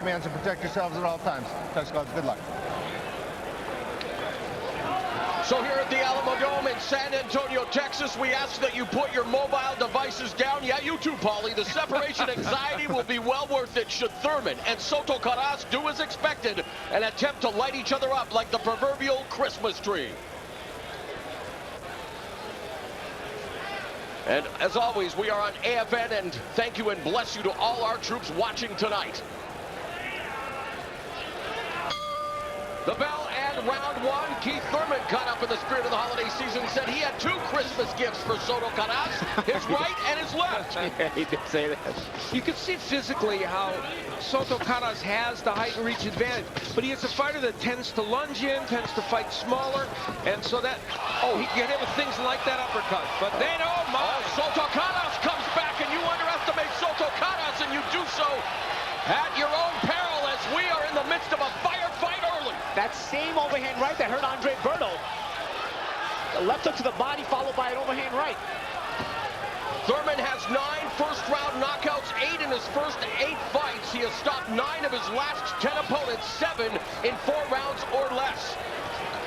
commands and protect yourselves at all times. Touch gloves, good luck. So here at the Alamo Dome in San Antonio, Texas, we ask that you put your mobile devices down. Yeah, you too, Paulie. The separation anxiety will be well worth it should Thurman and Soto Karass do as expected and attempt to light each other up like the proverbial Christmas tree. And as always, we are on AFN, and thank you and bless you to all our troops watching tonight. The bell and round one. Keith Thurman, caught up in the spirit of the holiday season, said he had 2 Christmas gifts for Soto Karass, his right and his left. Yeah, he did say that. You can see physically how Soto Karass has the height and reach advantage, but he is a fighter that tends to lunge in, tends to fight smaller, and so that, he can get hit with things like that uppercut. But then, oh my! Soto Karass comes back, and you underestimate Soto Karass, and you do so at your own peril as we are in the midst of a firefight early. That same overhand right that hurt Andre Berto. The left hook to the body followed by an overhand right. Thurman has 9 first-round knockouts, 8 in his first 8 fights. He has stopped 9 of his last 10 opponents, 7 in 4 rounds or less.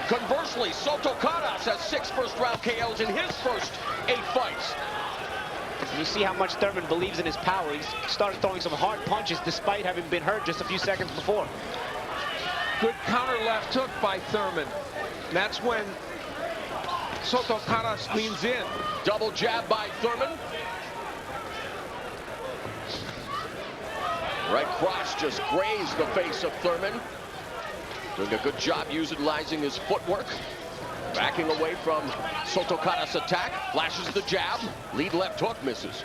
Conversely, Soto Karass has 6 first-round KOs in his first 8 fights. You see how much Thurman believes in his power. He's started throwing some hard punches despite having been hurt just a few seconds before. Good counter left hook by Thurman. That's when Soto Karass leans in. Double jab by Thurman. Right cross just grazed the face of Thurman. Doing a good job utilizing his footwork. Backing away from Soto Karass' attack. Flashes the jab. Lead left hook misses.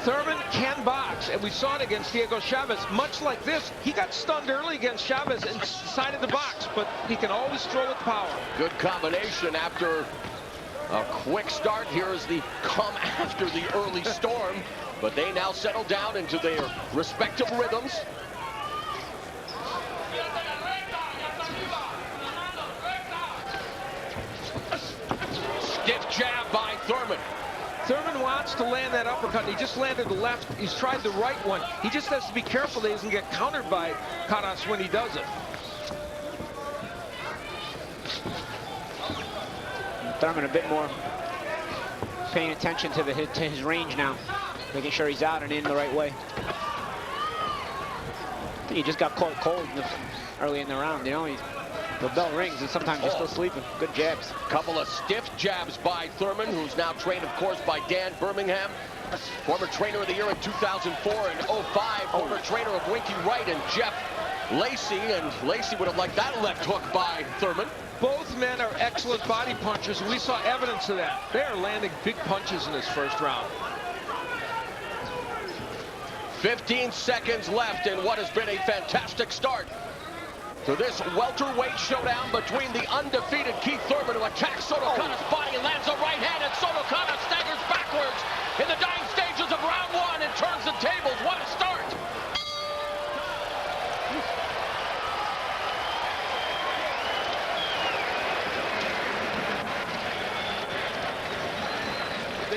Thurman can box, and we saw it against Diego Chavez. Much like this, he got stunned early against Chavez and decided to box, but he can always throw with power. Good combination after a quick start. Here is the come after the early storm, but they now settle down into their respective rhythms. Stiff jab by Thurman. Thurman wants to land that uppercut. He just landed the left. He's tried the right one. He just has to be careful that he doesn't get countered by Karass when he does it. Thurman a bit more paying attention to his range now, making sure he's out and in the right way. I think he just got caught cold early in the round. You know, the bell rings and sometimes you're still sleeping. Good jabs. Couple of stiff jabs by Thurman, who's now trained, of course, by Dan Birmingham, former trainer of the year in 2004 and 05, former trainer of Winky Wright and Jeff Lacey, and Lacey would have liked that left hook by Thurman. Both men are excellent body punchers, and we saw evidence of that. They are landing big punches in this first round. 15 seconds left in what has been a fantastic start to this welterweight showdown between the undefeated Keith Thurman, who attacks Soto Karass' body and lands a right hand, and Soto Karass staggers backwards in the dying stages of round 1 and turns the tables. What a start!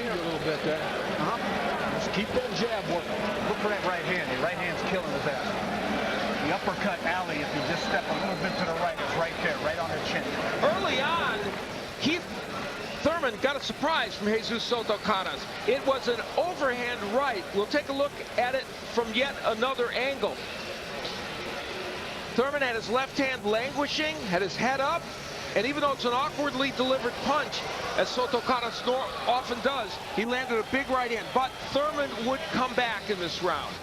A little bit there. Just keep that jab working. Look for that right hand. The right hand's killing his ass. The uppercut alley, if you just step a little bit to the right, is right there, right on her chin. Early on, Keith Thurman got a surprise from Jesus Soto Karass. It was an overhand right. We'll take a look at it from yet another angle. Thurman had his left hand languishing, had his head up, and even though it's an awkwardly delivered punch, as Soto Karass often does, he landed a big right hand. But Thurman would come back in this round.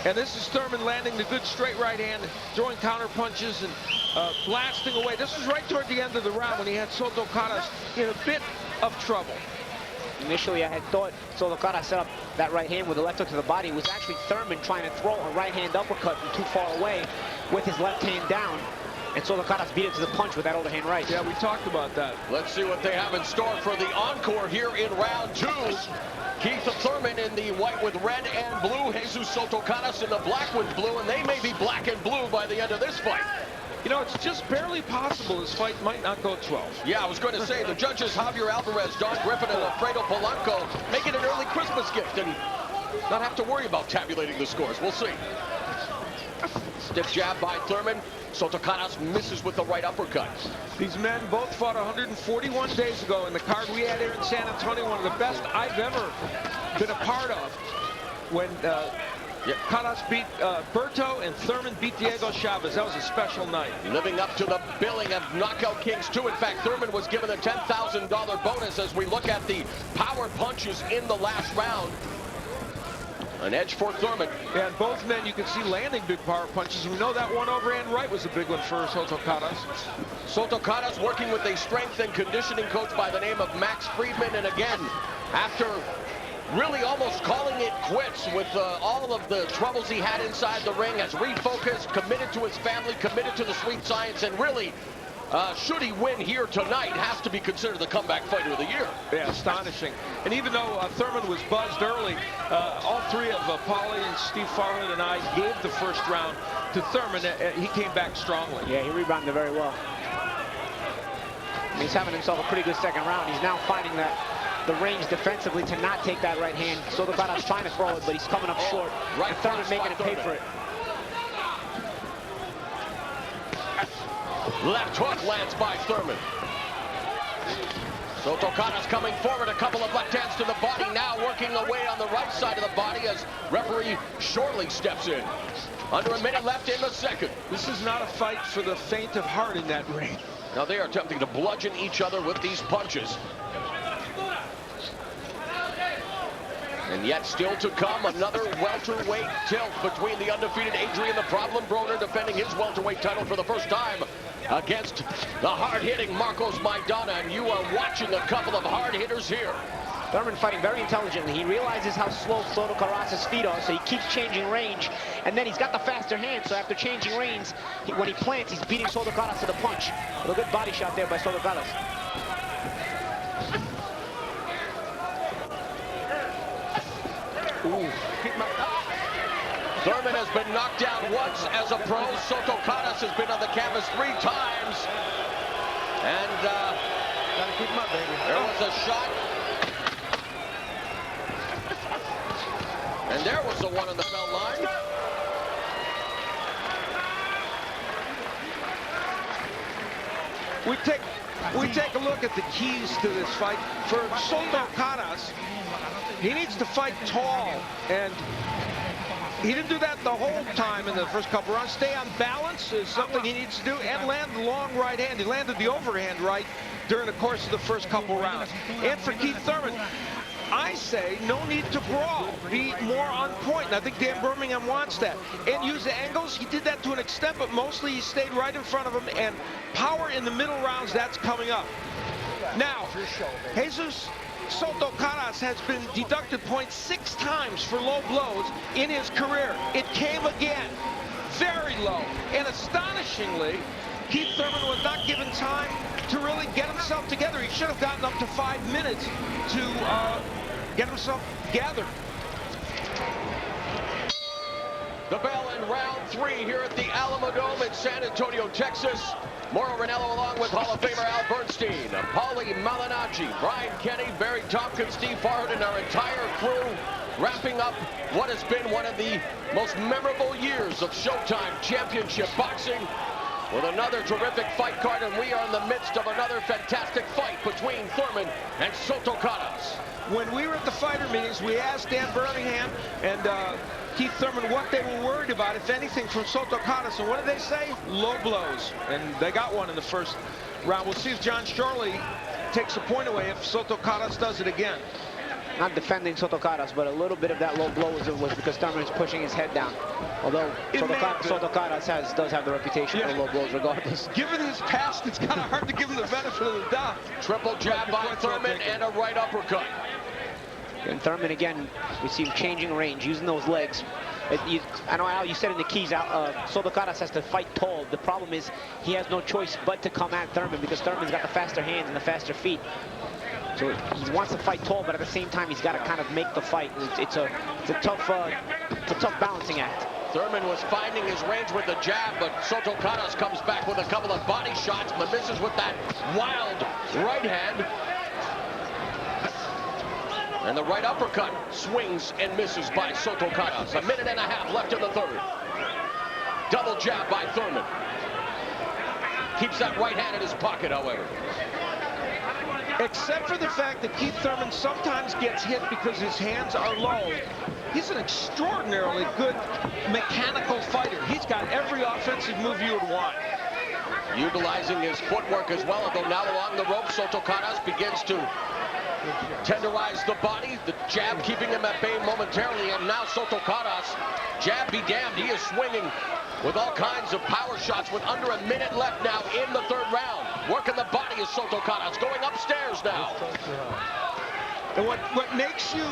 And this is Thurman landing the good straight right hand, throwing counter punches and blasting away. This was right toward the end of the round when he had Soto Karass in a bit of trouble. Initially, I had thought Soto Karass set up that right hand with a left hook to the body. It was actually Thurman trying to throw a right hand uppercut from too far away with his left hand down. And Soto Karass beat it to the punch with that overhand right. Yeah, we talked about that. Let's see what they have in store for the encore here in round 2. Keith Thurman in the white with red and blue. Jesus Soto Karass in the black with blue, and they may be black and blue by the end of this fight. You know, it's just barely possible this fight might not go 12. Yeah, I was going to say, the judges Javier Alvarez, Don Griffin, and Alfredo Polanco make it an early Christmas gift and not have to worry about tabulating the scores. We'll see. Stiff jab by Thurman. Soto Karass misses with the right uppercut. These men both fought 141 days ago in the card we had here in San Antonio, one of the best I've ever been a part of. When Karass beat Berto and Thurman beat Diego Chavez. That was a special night. Living up to the billing of Knockout Kings 2. In fact, Thurman was given a $10,000 bonus as we look at the power punches in the last round. An edge for Thurman. And both men, you can see, landing big power punches. We know that one overhand right was a big one for Soto Karass. Soto Karass working with a strength and conditioning coach by the name of Max Friedman. And again, after really almost calling it quits with all of the troubles he had inside the ring, has refocused, committed to his family, committed to the sweet science, and really, should he win here tonight, has to be considered the comeback fighter of the year. Yeah, astonishing. And even though Thurman was buzzed early, all three of Paulie and Steve Farland and I gave the first round to Thurman. He came back strongly. Yeah, he rebounded very well. He's having himself a pretty good second round. He's now finding that the range defensively to not take that right hand. Soto Karass trying to throw it, but he's coming up short. Right, and Thurman making him pay for it. Left hook lands by Thurman. Soto Karass coming forward, a couple of left hands to the body, now working away on the right side of the body as referee Shorley steps in. Under a minute left in the second. This is not a fight for the faint of heart in that ring. Now they are attempting to bludgeon each other with these punches. And yet still to come, another welterweight tilt between the undefeated Adrian the Problem Broner, defending his welterweight title for the first time against the hard-hitting Marcos Maidana. And you are watching a couple of hard hitters here. Thurman fighting very intelligently. He realizes how slow Soto Karass' feet are, so he keeps changing range. And then he's got the faster hand, so after changing range, when he plants, he's beating Soto Karass to the punch. With a good body shot there by Soto Karass. Ooh. Thurman has been knocked down once as a pro. Soto Karass has been on the canvas 3 times. And Gotta keep him up, baby. there was a shot. And there was the one on the bell line. We take a look at the keys to this fight. For Soto Karass, he needs to fight tall, and he didn't do that the whole time in the first couple rounds. Stay on balance is something he needs to do, and land the long right hand. He landed the overhand right during the course of the first couple rounds. And for Keith Thurman, I say no need to brawl. Be more on point. And I think Dan Birmingham wants that. And use the angles. He did that to an extent, but mostly he stayed right in front of him. And power in the middle rounds, that's coming up. Now, Jesus Soto Karass has been deducted points 6 times for low blows in his career. It came again. Very low. And astonishingly, Keith Thurman was not given time to really get himself together. He should have gotten up to 5 minutes to get himself gathered. The bell in round 3 here at the Alamo Dome in San Antonio, Texas. Mauro Ranallo along with Hall of Famer Al Bernstein, Paulie Malignaggi, Brian Kenny, Barry Tompkins, Steve Farland, and our entire crew wrapping up what has been one of the most memorable years of Showtime Championship Boxing with another terrific fight card, and we are in the midst of another fantastic fight between Thurman and Soto Karass. When we were at the fighter meetings, we asked Dan Birmingham and Keith Thurman what they were worried about, if anything, from Soto Karass. And what did they say? Low blows. And they got one in the first round. We'll see if John Shorley takes a point away if Soto Karass does it again. Not defending Soto Karass, but a little bit of that low blow was because Thurman is pushing his head down. Although Soto Karass does have the reputation for low blows regardless. Given his past, it's kind of hard to give him the benefit of the doubt. Triple jab by Thurman and a right uppercut. And Thurman, again, we see him changing range, using those legs. I know, Al, you said in the keys, Soto Karass has to fight tall. The problem is he has no choice but to come at Thurman because Thurman's got the faster hands and the faster feet. So he wants to fight tall, but at the same time, he's got to kind of make the fight. It's a tough balancing act. Thurman was finding his range with the jab, but Soto Karass comes back with a couple of body shots, but misses with that wild right hand. And the right uppercut swings and misses by Soto Karass. 1.5 minutes left in the third. Double jab by Thurman. Keeps that right hand in his pocket, however. Except for the fact that Keith Thurman sometimes gets hit because his hands are low. He's an extraordinarily good mechanical fighter. He's got every offensive move you would want. Utilizing his footwork as well, though now along the rope, Soto Karass begins to tenderize the body. The jab keeping him at bay momentarily, and now Soto Karass, jab be damned, he is swinging with all kinds of power shots with under 1 minute left now in the third round. Working the body is Soto Karass, going upstairs now. And what makes you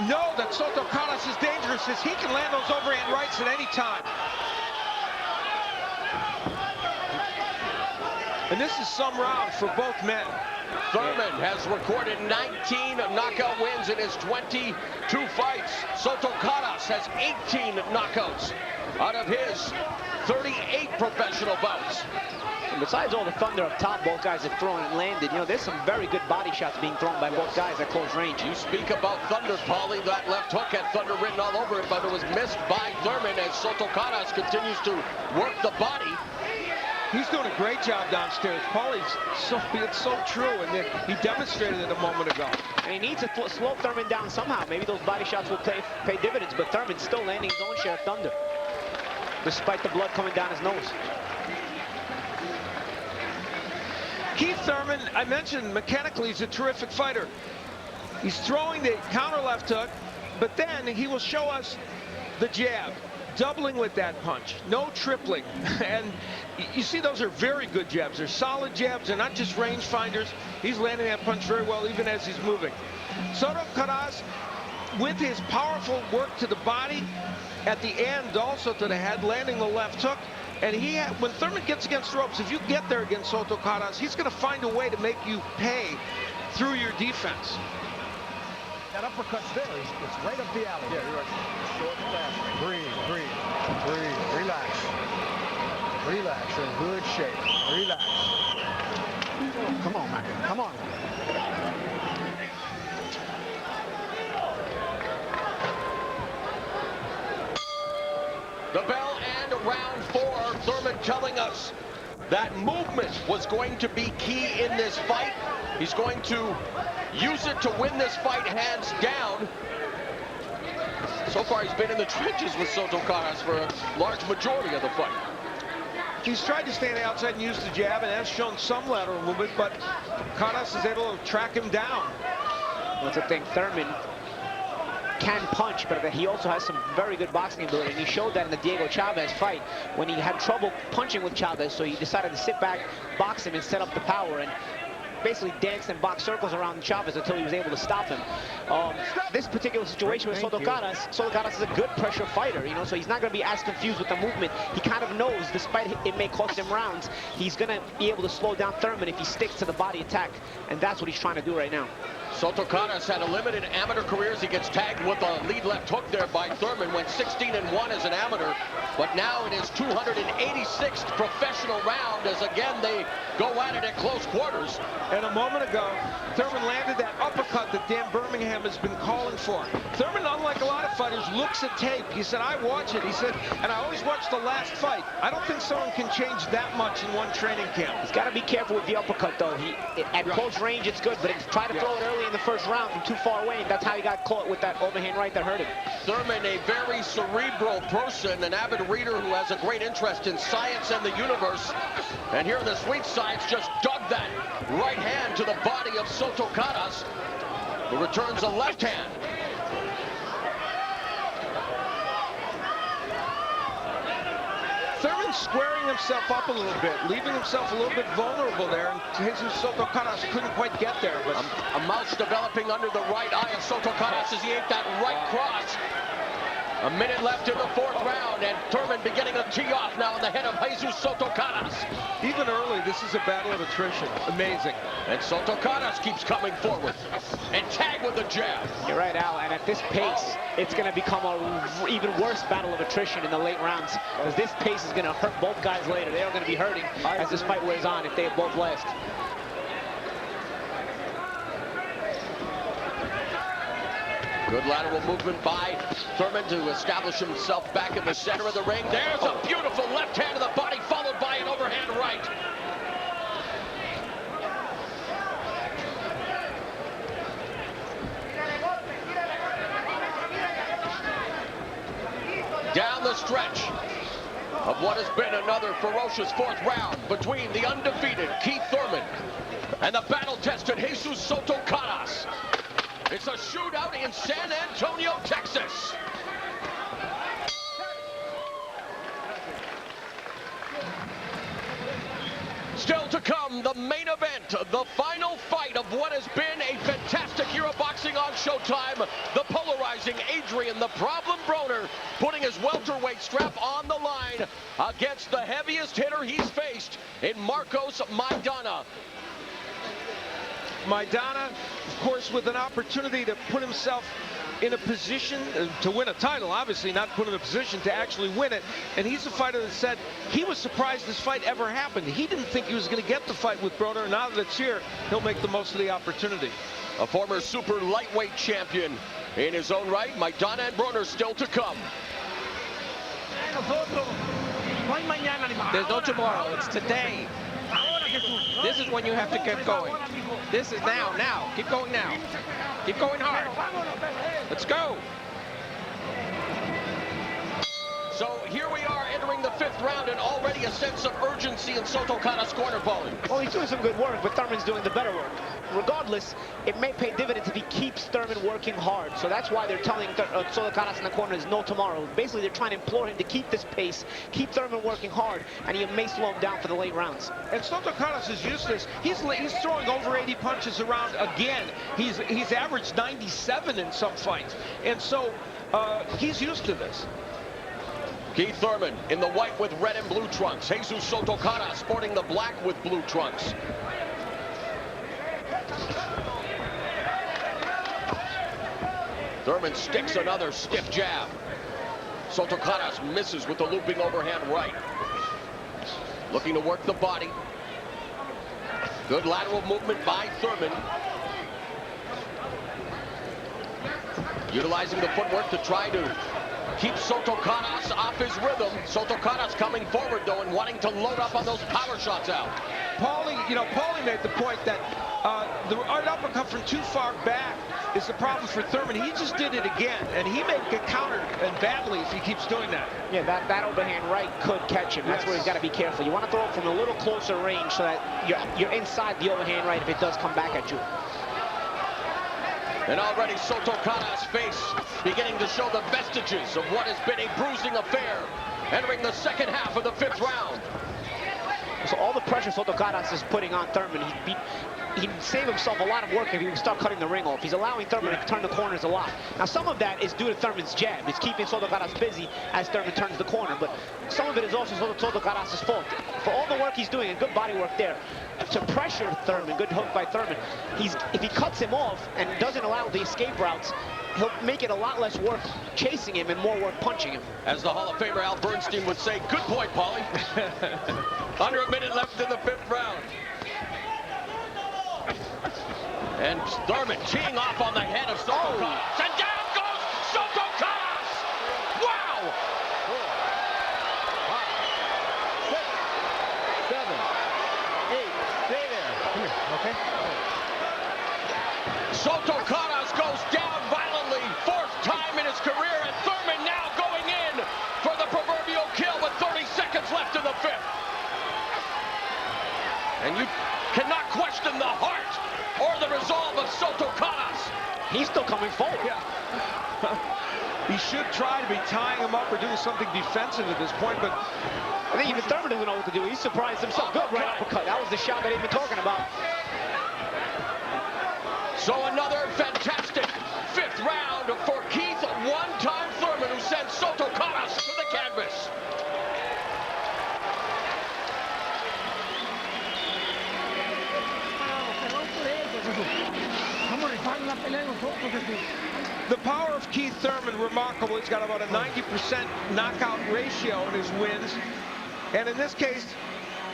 know that Soto Karass is dangerous is he can land those overhand rights at any time. And this is some round for both men. Thurman has recorded 19 knockout wins in his 22 fights. Soto Karass has 18 knockouts out of his 38 professional bouts. And besides all the thunder up top both guys have thrown and landed, you know, there's some very good body shots being thrown by both guys at close range. You speak about thunder, Paulie. That left hook had thunder written all over it, but it was missed by Thurman as Soto Karass continues to work the body. He's doing a great job downstairs. Paulie's it's so true, and he demonstrated it a moment ago. And he needs to slow Thurman down somehow. Maybe those body shots will pay dividends, but Thurman's still landing his own share of thunder, despite the blood coming down his nose. Keith Thurman, I mentioned mechanically, he's a terrific fighter. He's throwing the counter left hook, but then he will show us the jab, doubling with that punch, no tripling. And you see, those are very good jabs. They're solid jabs. They're not just range finders. He's landing that punch very well, even as he's moving. Soto Karass, with his powerful work to the body, at the end also to the head, landing the left hook. And when Thurman gets against the ropes, if you get there against Soto Karass, he's going to find a way to make you pay through your defense. That uppercut's there. It's right up the alley. Yeah, you're right. Short and fast. Breathe, breathe, breathe. Relax. Relax. In good shape. Relax. Come on, man. Come on. The bell and round 4. Thurman telling us that movement was going to be key in this fight. He's going to use it to win this fight hands down. So far, he's been in the trenches with Soto Karass for a large majority of the fight. He's tried to stand outside and use the jab, and has shown some lateral movement, but Karass is able to track him down. That's the thing. Thurman can punch, but he also has some very good boxing ability, and he showed that in the Diego Chavez fight when he had trouble punching with Chavez, so he decided to sit back, box him, and set up the power, and basically danced and boxed circles around Chavez until he was able to stop him. This particular situation with Soto Karass is a good pressure fighter, you know, so he's not going to be as confused with the movement. He kind of knows, despite it may cost him rounds, he's going to be able to slow down Thurman if he sticks to the body attack, and that's what he's trying to do right now. Soto Karass had a limited amateur career as he gets tagged with a lead left hook there by Thurman. Went 16-1 as an amateur, but now in his 286th professional round, as again they go at it at close quarters. And a moment ago, Thurman landed that uppercut that Dan Birmingham has been calling for. Thurman, unlike a lot of fighters, looks at tape. He said, I watch it. He said, and I always watch the last fight. I don't think someone can change that much in one training camp. He's got to be careful with the uppercut, though. At close range, it's good, but if you try to throw it early in the first round from too far away, and that's how he got caught with that overhand right that hurt him. Thurman, a very cerebral person, an avid reader who has a great interest in science and the universe. And here in the sweet science just dug that right hand to the body of Soto Karass, who returns a left hand. Thurman squaring himself up a little bit, leaving himself a little bit vulnerable there, and Jesus Soto Karass couldn't quite get there. But a mouse developing under the right eye of Soto Karass as he ate that right cross. A minute left in the 4th round, and Thurman beginning to tee off now in the head of Jesus Soto Karass. Even early, this is a battle of attrition. Amazing. And Soto Karass keeps coming forward. And tag with the jab. You're right, Al, and at this pace, it's going to become a even worse battle of attrition in the late rounds, because this pace is going to hurt both guys later. They are going to be hurting as this fight wears on if they both last. Good lateral movement by Thurman to establish himself back in the center of the ring. There's a beautiful left hand to the body, followed by an overhand right. Down the stretch of what has been another ferocious 4th round between the undefeated Keith Thurman and the battle-tested Jesus Soto Karass. It's a shootout in San Antonio, Texas. Still to come, the main event, the final fight of what has been a fantastic year of boxing on Showtime. The polarizing Adrian, the problem Broner, putting his welterweight strap on the line against the heaviest hitter he's faced in Marcos Maidana. Maidana, of course, with an opportunity to put himself in a position to win a title, obviously not put in a position to actually win it. And he's a fighter that said he was surprised this fight ever happened. He didn't think he was going to get the fight with Broner. Now that it's here, he'll make the most of the opportunity. A former super lightweight champion in his own right. Maidana and Broner still to come. There's no tomorrow. It's today. This is when you have to get going. This is now. Keep going now. Keep going hard. Let's go. So here we are entering the 5th round, and already a sense of urgency in Soto Karass' corner, Paulie. Well, he's doing some good work, but Thurman's doing the better work. Regardless, it may pay dividends if he keeps Thurman working hard. So that's why they're telling Soto Karass in the corner there's no tomorrow. Basically, they're trying to implore him to keep this pace, keep Thurman working hard, and he may slow him down for the late rounds. And Soto Karass is used to this. He's throwing over 80 punches around again. He's averaged 97 in some fights. And so he's used to this. Keith Thurman in the white with red and blue trunks. Jesus Soto Karass sporting the black with blue trunks. Thurman sticks another stiff jab. Soto Karass misses with the looping overhand right. Looking to work the body. Good lateral movement by Thurman. Utilizing the footwork to try to keep Soto Karass off his rhythm. Soto Karass coming forward, though, and wanting to load up on those power shots out. Paulie made the point that the right uppercut from too far back is the problem for Thurman. He just did it again, and he may get countered, and badly, if he keeps doing that. Yeah, that overhand right could catch him. That's where he's got to be careful. You want to throw it from a little closer range so that you're inside the overhand right if it does come back at you. And already Soto Karass' face beginning to show the vestiges of what has been a bruising affair, entering the 2nd half of the 5th round. So all the pressure Soto Karass is putting on Thurman, he'd save himself a lot of work if he would start cutting the ring off. He's allowing Thurman to turn the corners a lot. Now, some of that is due to Thurman's jab. It's keeping Soto Karass busy as Thurman turns the corner. But some of it is also Soto Karass' fault. For all the work he's doing, and good body work there, to pressure Thurman, good hook by Thurman, if he cuts him off and doesn't allow the escape routes, he'll make it a lot less work chasing him and more work punching him. As the Hall of Famer Al Bernstein would say, good point, Paulie. Under a minute left in the 5th round. And Thurman teeing off on the head of Soto Karass. And down goes Soto Karass! Wow! 4, 5, 7, 8. Stay there. Come here, okay? Soto Karass goes down violently, 4th time in his career, and Thurman now going in for the proverbial kill with 30 seconds left in the 5th. And you cannot question the heart or the resolve of Soto Karass. He's still coming forward. Yeah. He should try to be tying him up or doing something defensive at this point, but I think even Thurman doesn't know what to do. He surprised himself. Good right uppercut. That was the shot that he'd been talking about. So another fantastic 5th round for Keith, one-time Thurman, who sends The power of Keith Thurman, remarkable. He's got about a 90% knockout ratio in his wins. And in this case,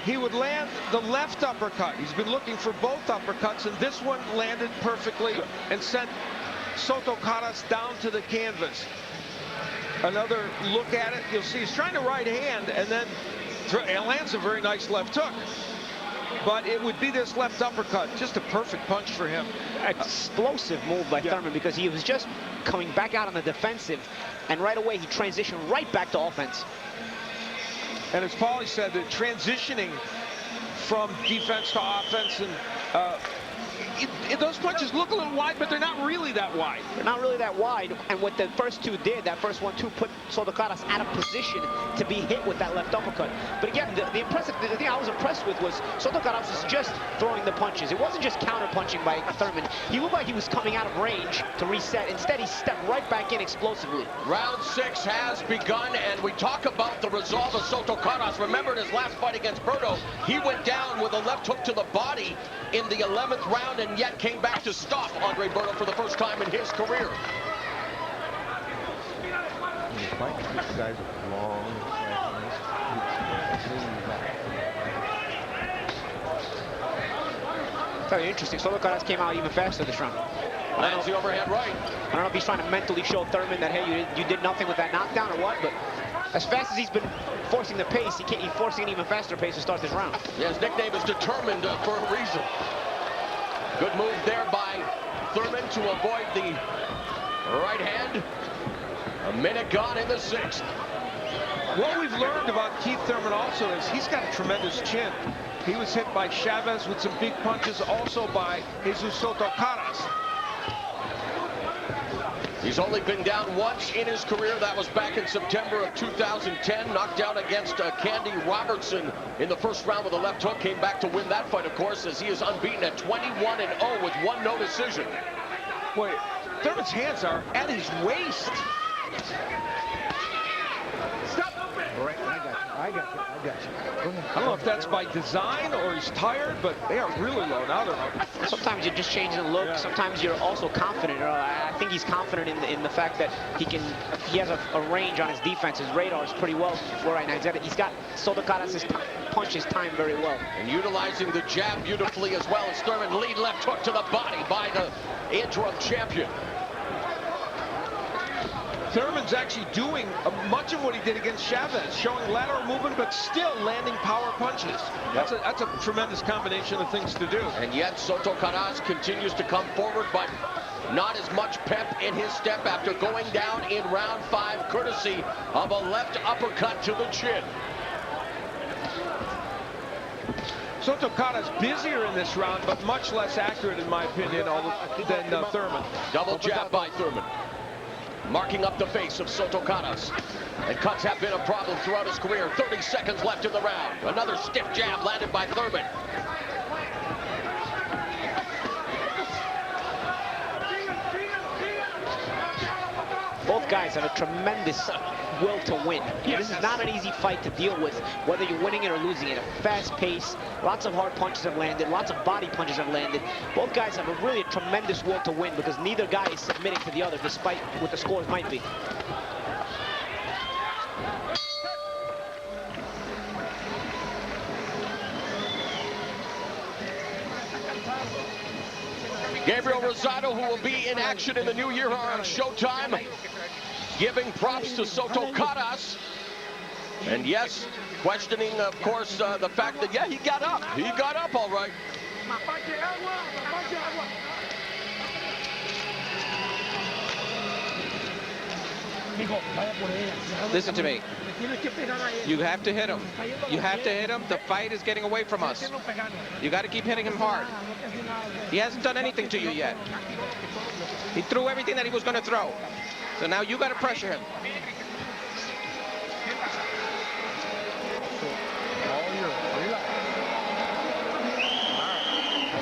he would land the left uppercut. He's been looking for both uppercuts, and this one landed perfectly and sent Soto Karass down to the canvas. Another look at it, you'll see he's trying to right hand, and then lands a very nice left hook. But it would be this left uppercut, just a perfect punch for him. Explosive move by Thurman, because he was just coming back out on the defensive, and right away he transitioned right back to offense. And as Paulie said, the transitioning from defense to offense, and those punches look a little wide, but they're not really that wide. They're not really that wide, and what the first two did, that first 1-2 put Soto Karass out of position to be hit with that left uppercut. But again, the thing I was impressed with was Soto Karass was just throwing the punches. It wasn't just counter punching by Thurman. He looked like he was coming out of range to reset. Instead, he stepped right back in explosively. Round 6 has begun, and we talk about the resolve of Soto Karass. Remember in his last fight against Berto, he went down with a left hook to the body in the 11th round, and yet came back to stop Andre Berto for the first time in his career. This guy's long. Very interesting. Soto Karass came out even faster this round. Lands the overhead right. I don't know if he's trying to mentally show Thurman that, hey, you did nothing with that knockdown or what, but as fast as he's been forcing the pace, he's forcing an even faster pace to start this round. Yeah, his nickname is Determined for a reason. Good move there by Thurman to avoid the right hand. A minute gone in the 6th. What we've learned about Keith Thurman also is he's got a tremendous chin. He was hit by Chavez with some big punches, also by Jesus Soto Karass. He's only been down once in his career. That was back in September of 2010. Knocked out against Candy Robertson in the first round with a left hook. Came back to win that fight, of course, as he is unbeaten at 21-0 with 1 no decision. Boy, Thurman's hands are at his waist. Stop! Right, I got you. Go ahead. I don't know if that's by design or he's tired, but they are really low now. Sometimes you're just changing the look. Yeah. Sometimes you're also confident. I think he's confident in the fact that he has a range on his defense. His radar is pretty well right now. He's got Soto Karass' punches timed very well. And utilizing the jab beautifully as well as Thurman. Lead left hook to the body by the interim champion. Thurman's actually doing much of what he did against Chavez, showing lateral movement, but still landing power punches. Yep. That's a tremendous combination of things to do. And yet Soto Karass continues to come forward, but not as much pep in his step after going down in round 5, courtesy of a left uppercut to the chin. Soto Karass busier in this round, but much less accurate, in my opinion, than Thurman. Double jab by Thurman, marking up the face of Soto Karass. And cuts have been a problem throughout his career. 30 seconds left in the round. Another stiff jab landed by Thurman. Both guys have a tremendous will to win. This is not an easy fight to deal with, whether you're winning it or losing it. A fast pace, lots of hard punches have landed, lots of body punches have landed. Both guys have a tremendous will to win, because neither guy is submitting to the other, despite what the scores might be. Gabriel Rosado, who will be in action in the new year on Showtime, giving props to Soto Karass. And yes, questioning, of course, the fact that, yeah, he got up. He got up all right. Listen to me. You have to hit him. You have to hit him. The fight is getting away from us. You got to keep hitting him hard. He hasn't done anything to you yet. He threw everything that he was going to throw. So now you got to pressure him.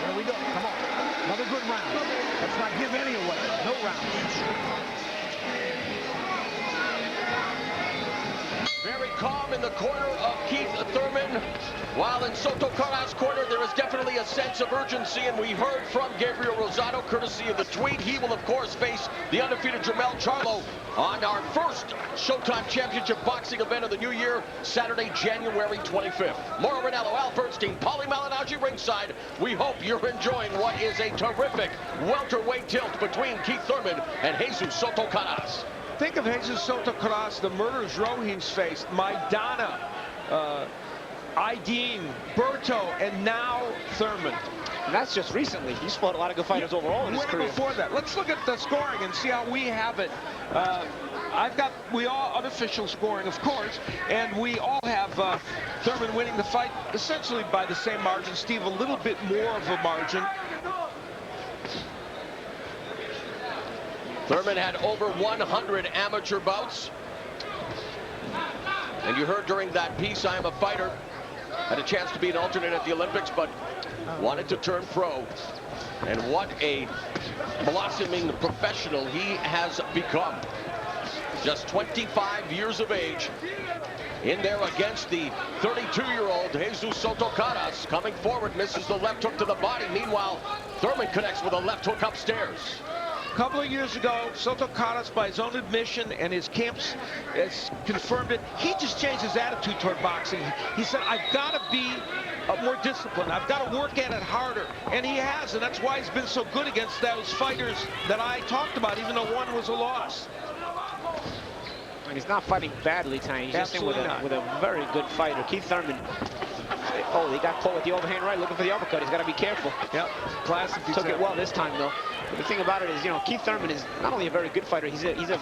There we go. Come on. Another good round. Let's not give any away. No rounds. Very calm in the corner of Keith Thurman, while in Soto Karass' corner, there is definitely a sense of urgency, and we heard from Gabriel Rosado, courtesy of the tweet. He will, of course, face the undefeated Jermell Charlo on our first Showtime Championship boxing event of the new year, Saturday, January 25th. Mauro Ranallo, Al Bernstein, Paulie Malignaggi ringside. We hope you're enjoying what is a terrific welterweight tilt between Keith Thurman and Jesus Soto Karass. Think of Jesus Soto Karass, the murders Roh he's faced, Maidana, Aydin, Berto, and now Thurman. And that's just recently. He's fought a lot of good fighters overall in his career. Before that, let's look at the scoring and see how we have it. We all unofficial scoring, of course, and we all have Thurman winning the fight essentially by the same margin. Steve, a little bit more of a margin. Thurman had over 100 amateur bouts. And you heard during that piece, I am a fighter. Had a chance to be an alternate at the Olympics, but wanted to turn pro. And what a blossoming professional he has become. Just 25 years of age. In there against the 32-year-old Jesus Soto Karass. Coming forward, misses the left hook to the body. Meanwhile, Thurman connects with a left hook upstairs. A couple of years ago, Soto Karass, by his own admission, and his camps has confirmed it, he just changed his attitude toward boxing. He said, I've got to be more disciplined. I've got to work at it harder. And he has, and that's why he's been so good against those fighters that I talked about, even though one was a loss. And he's not fighting badly tonight. He's just in with a very good fighter. Keith Thurman. Oh, he got caught with the overhand right, looking for the uppercut. He's got to be careful. Yep, classic. Took it well this time, though. But the thing about it is, you know, Keith Thurman is not only a very good fighter, he's an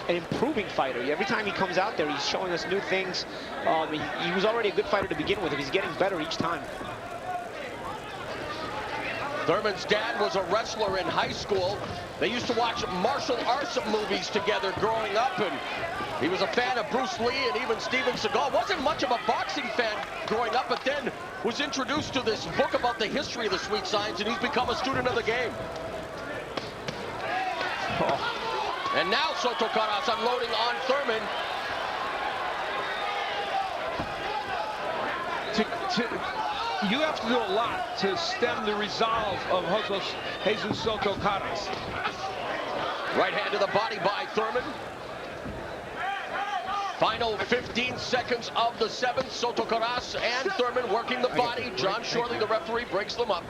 improving fighter. Every time he comes out there, he's showing us new things. He was already a good fighter to begin with. He's getting better each time. Thurman's dad was a wrestler in high school. They used to watch martial arts movies together growing up, and he was a fan of Bruce Lee and even Steven Seagal. Wasn't much of a boxing fan growing up, but then was introduced to this book about the history of the sweet science, and he's become a student of the game. Oh. And now Soto Karass unloading on Thurman. You have to do a lot to stem the resolve of Jesus Soto Karass. Right hand to the body by Thurman. Final 15 seconds of the seventh. Soto Karass and Thurman working the body. John Shorley, the referee, breaks them up.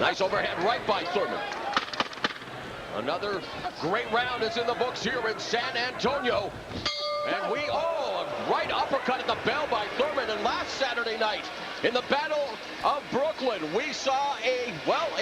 Nice overhead right by Thurman. Another great round is in the books here in San Antonio. And a right uppercut at the bell by Thurman. And last Saturday night, in the Battle of Brooklyn, we saw a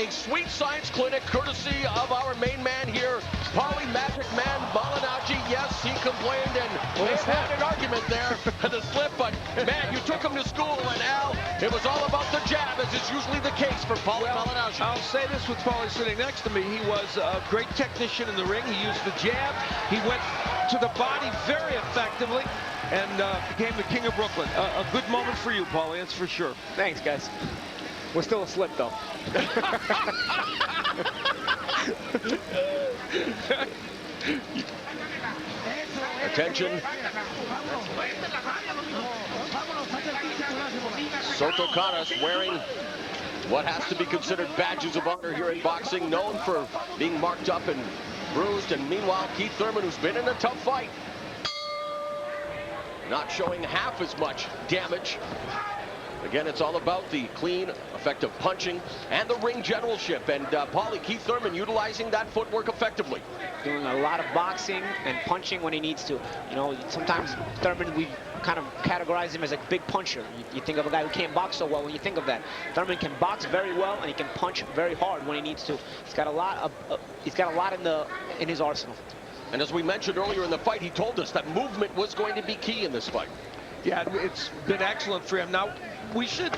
sweet science clinic courtesy of our main man here, Paulie Magic Man Malignaggi. Yes, he complained, and they've had an argument there at the slip, but man, you took him to school, and Al, it was all about the jab, as is usually the case for Paulie Malignaggi. I'll say this with Paulie sitting next to me. He was a great technician in the ring. He used the jab. He went to the body very effectively and became the king of Brooklyn. A good moment for you, Paulie, that's for sure. Thanks, guys. We're still a slip, though. Attention. Soto Karass wearing what has to be considered badges of honor here in boxing, known for being marked up and bruised. And meanwhile, Keith Thurman, who's been in a tough fight, not showing half as much damage. Again, it's all about the clean, effective punching and the ring generalship. And Paulie, Keith Thurman utilizing that footwork effectively. Doing a lot of boxing and punching when he needs to. You know, sometimes Thurman, we kind of categorize him as a big puncher. You think of a guy who can't box so well when you think of that. Thurman can box very well and he can punch very hard when he needs to. He's got a lot in his arsenal. And as we mentioned earlier in the fight, he told us that movement was going to be key in this fight. Yeah, it's been excellent for him. Now, we should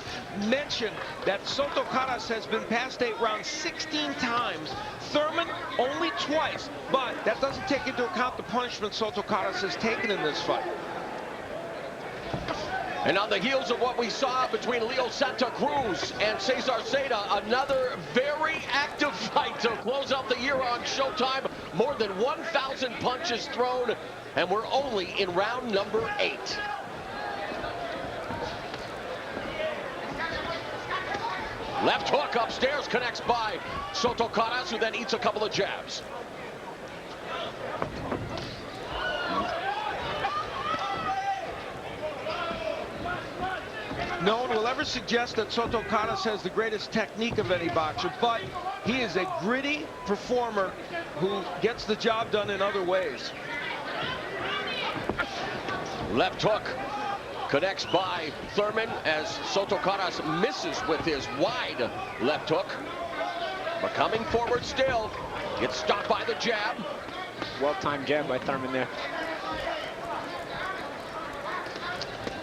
mention that Soto Karass has been past 8 rounds 16 times. Thurman only twice, but that doesn't take into account the punishment Soto Karass has taken in this fight. And on the heels of what we saw between Leo Santa Cruz and Cesar Seda, another very active fight to close out the year on Showtime. More than 1,000 punches thrown and we're only in round number 8. Left hook upstairs connects by Soto Karass, who then eats a couple of jabs. No one will ever suggest that Soto Karass has the greatest technique of any boxer, but he is a gritty performer who gets the job done in other ways. Left hook connects by Thurman as Soto Karass misses with his wide left hook. But coming forward still, gets stopped by the jab. Well-timed jab by Thurman there.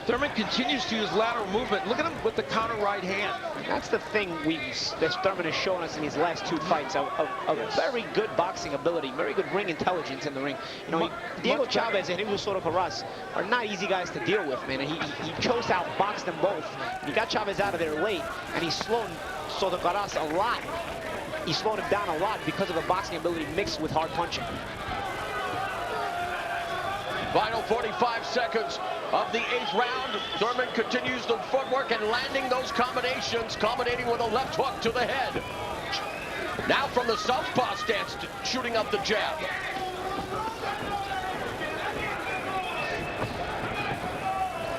Thurman continues to use lateral movement. Look at him with the counter right hand. That's the thing that Thurman has shown us in these last 2 fights. A very good boxing ability, very good ring intelligence in the ring. You know, Diego Chavez and Soto Karass are not easy guys to deal with, man. And he chose to outbox them both. He got Chavez out of there late, and he's slowed Soto Karass a lot. He slowed him down a lot because of the boxing ability mixed with hard punching. Final 45 seconds of the 8th round. Thurman continues the footwork and landing those combinations, culminating with a left hook to the head. Now from the southpaw stance, shooting up the jab.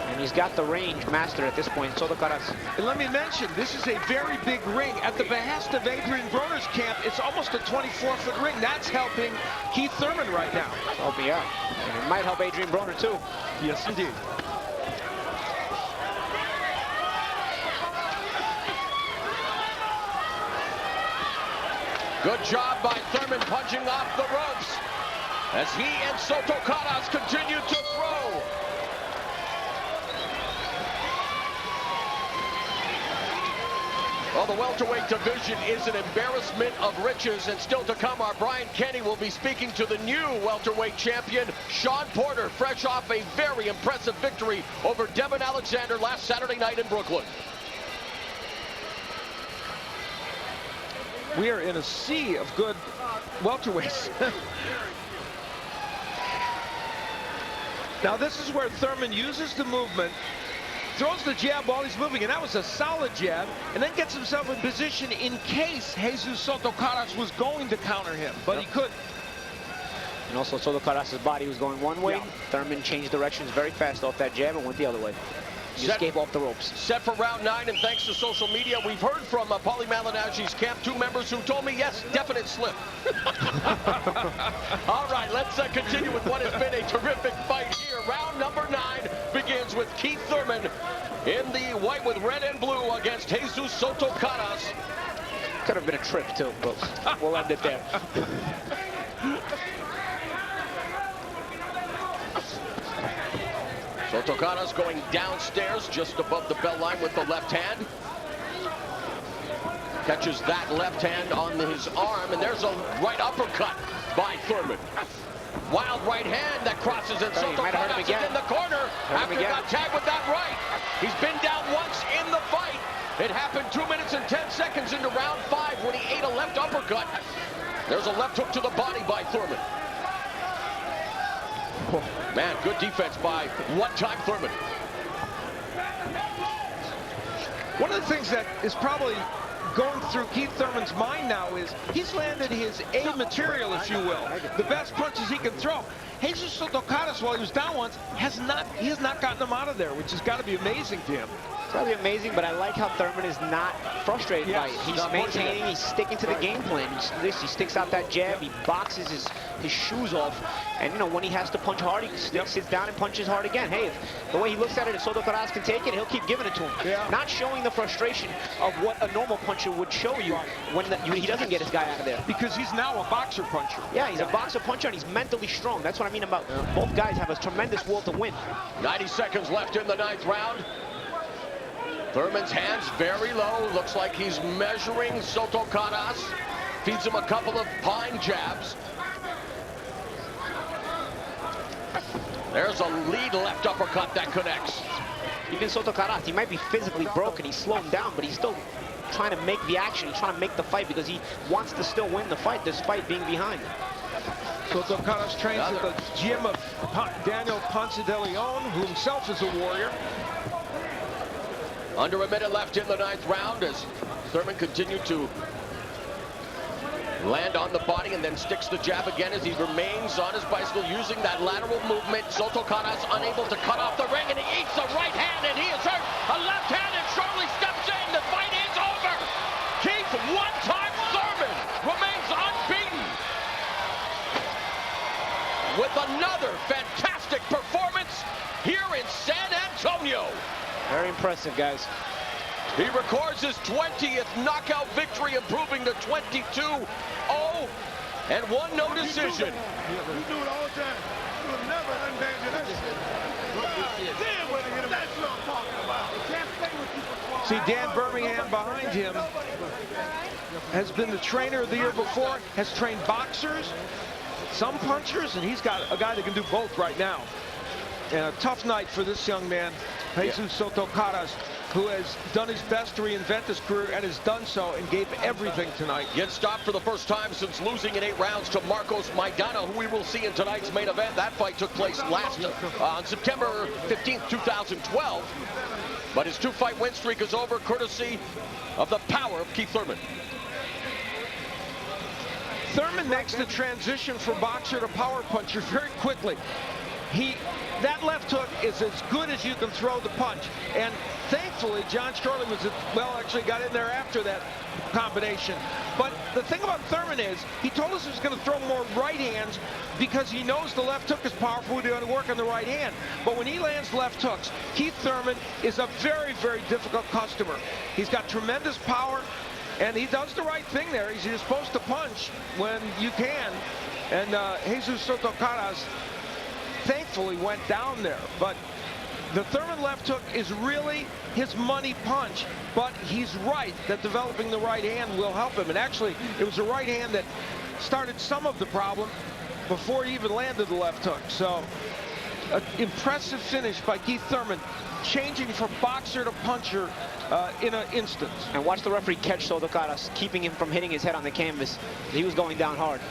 And he's got the range mastered at this point, Soto Karass. And let me mention, this is a very big ring. At the behest of Adrian Broner's camp, it's almost a 24-foot ring. That's helping Keith Thurman right now. Helping out. And it might help Adrian Broner, too. Yes, indeed. Good job by Thurman punching off the ropes as he and Soto Karass continue to throw. Well, the welterweight division is an embarrassment of riches, and still to come, our Brian Kenny will be speaking to the new welterweight champion, Sean Porter, fresh off a very impressive victory over Devin Alexander last Saturday night in Brooklyn. We are in a sea of good welterweights. Now, this is where Thurman uses the movement, throws the jab while he's moving, and that was a solid jab, and then gets himself in position in case Jesus Soto Karass was going to counter him, but he couldn't. And also Soto Karass' body was going one way. Thurman changed directions very fast off that jab and went the other way. He escaped off the ropes. Set for round 9, and thanks to social media, we've heard from Paulie Malignaggi's camp 2 members who told me, yes, definite slip. All right, let's continue with what has been a terrific fight here. Round number 9 begins with Keith Thurman in the white with red and blue against Jesus Soto Karass. Could have been a trip, too, but we'll end it there. Soto Karass going downstairs just above the bell line with the left hand. Catches that left hand on his arm, and there's a right uppercut by Thurman. Wild right hand that crosses, and Soto Karass is in the corner after he got tagged with that right. He's been down once in the fight. It happened 2 minutes and 10 seconds into round 5 when he ate a left uppercut. There's a left hook to the body by Thurman. Man, good defense by one-time Thurman. One of the things that is probably going through Keith Thurman's mind now is he's landed his A material, if you will, the best punches he can throw. Jesus Soto Karass, while he was down once, he has not gotten him out of there, which has got to be amazing to him. It's probably amazing, but I like how Thurman is not frustrated by it. He's maintaining, he's sticking to the game plan. He sticks out that jab, he boxes his shoes off, and you know, when he has to punch hard, he sits down and punches hard again. Hey, the way he looks at it, if Soto Karass can take it, he'll keep giving it to him. Not showing the frustration of what a normal puncher would show you when he doesn't get his guy out of there. Because he's now a boxer puncher. Yeah, he's a boxer puncher, and he's mentally strong. That's what I mean about both guys have a tremendous will to win. 90 seconds left in the 9th round. Thurman's hands very low. Looks like he's measuring Soto Karass. Feeds him a couple of pine jabs. There's a lead left uppercut that connects. Even Soto Karass, he might be physically broken. He's slowing down, but he's still trying to make the action. He's trying to make the fight because he wants to still win the fight despite being behind. Soto Karass trains at the gym of Daniel Ponce de Leon, who himself is a warrior. Under a minute left in the 9th round as Thurman continued to land on the body and then sticks the jab again as he remains on his bicycle using that lateral movement. Soto Karass unable to cut off the ring, and he eats the right hand, and he is hurt. A left hand, and Shirley steps in. The fight is over. Keith one-time Thurman remains unbeaten with another fantastic performance here in San Antonio. Very impressive, guys. He records his 20th knockout victory, improving to 22-0 and 1 no decision. You do it all the time. You will never undanger that shit. Damn, when I hit him. That's what I'm talking about. You can't play with people. See, Dan Birmingham behind him has been the trainer of the year before, has trained boxers, some punchers, and he's got a guy that can do both right now. And a tough night for this young man, Jesus Soto Karass, who has done his best to reinvent his career and has done so and gave everything tonight. Gets stopped for the first time since losing in 8 rounds to Marcos Maidana, who we will see in tonight's main event. That fight took place on September 15th, 2012. But his 2-fight win streak is over, courtesy of the power of Keith Thurman. Thurman makes the transition from boxer to power puncher very quickly. That left hook is as good as you can throw the punch. And thankfully, John Shirley actually got in there after that combination. But the thing about Thurman is, he told us he was going to throw more right hands because he knows the left hook is powerful to work on the right hand. But when he lands left hooks, Keith Thurman is a very, very difficult customer. He's got tremendous power, and he does the right thing there. You're supposed to punch when you can. And Jesus Soto Karass thankfully went down there, but the Thurman left hook is really his money punch. But he's right that developing the right hand will help him, and actually it was the right hand that started some of the problem before he even landed the left hook. So an impressive finish by Keith Thurman, changing from boxer to puncher in an instant. And watch the referee catch Soto Karass, keeping him from hitting his head on the canvas. He was going down hard.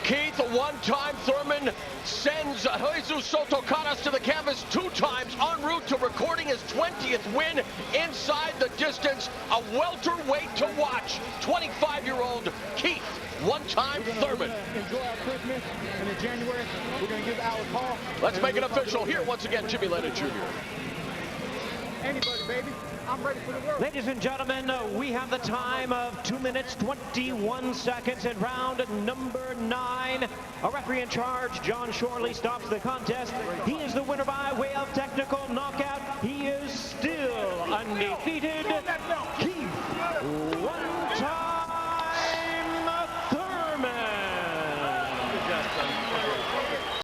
Keith, one-time Thurman, sends Jesus Soto Karass to the canvas 2 times en route to recording his 20th win inside the distance. A welterweight to watch. 25-year-old Keith, one-time Thurman. Enjoy our Christmas, and in January, we're going to give Al a call. Let's make it official. Here, once again, Jimmy Lennon Jr. Anybody, baby. I'm ready for the world. Ladies and gentlemen, we have the time of 2 minutes, 21 seconds in round number 9. A referee in charge, John Shirley, stops the contest. He is the winner by way of